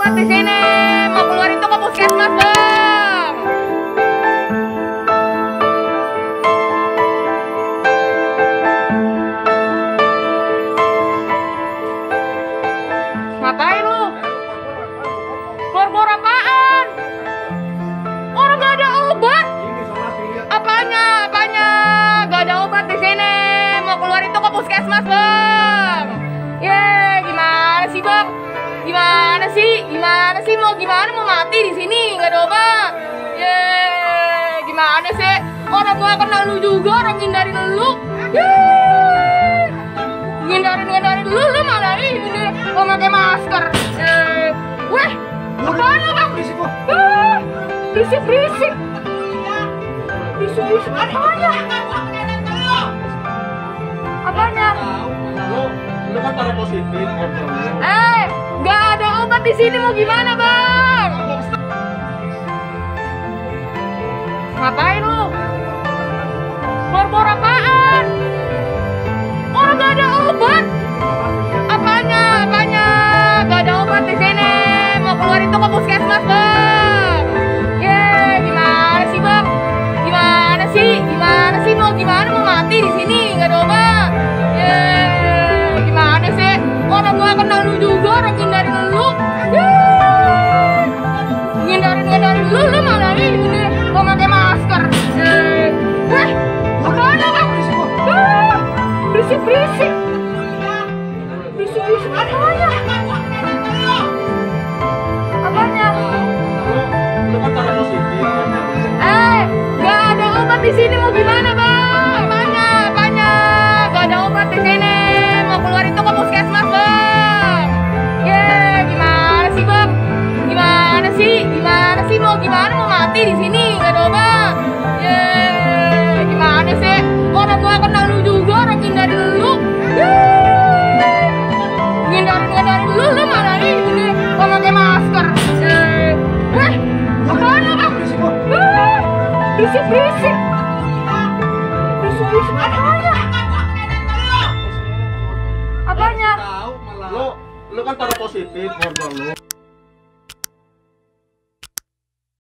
obat di sini. Mau keluar itu ke puskesmas, Bang. Ngapain lu? Keluar apaan? Orang gak ada obat. Apanya? Gak ada obat di sini. Mau keluar itu ke puskesmas, Bang. Gimana sih, Bang? Gimana sih? Mau mati di sini? Gak ada obat. Gimana sih? Orang gua kenal lu juga, orang ngindarin lu. Ngindarin lu malah ini mau pakai masker. Weh, apaan lu, Bang? Berisik. Apanya? Lu kan taruh positif. Nggak ada obat di sini, mau gimana, Bang? Ngapain lu? Keluar apaan? Orang nggak ada obat. Apanya? Nggak ada obat di sini. Mau keluar itu ke puskesmas, Bang. Gimana sih, Bang? Gimana sih? Mau mati di sini? Nggak ada obat. Gimana sih? Orang gua kenal lu juga, orang ngindarin lu. Ngindarin lu malah ini mau pakai masker. Weh, apaan lu, Bang? Berisik. Apanya? Lu kan taruh positif. Nggak ada obat di sini, mau gimana, Bang? Apanya? Nggak ada obat di sini. Mau keluar itu ke puskesmas, Bang. Gimana sih, Bang? Gimana sih? Mau mati di sini? Nggak ada obat. Gimana sih? Orang gua kenal lu juga, orang ngindarin lu. Ngindarin lu malah ini mau pakai masker. Weh, apaan lu, Bang? Berisik. Apanya? Lu kan taruh positif, keluarga lu.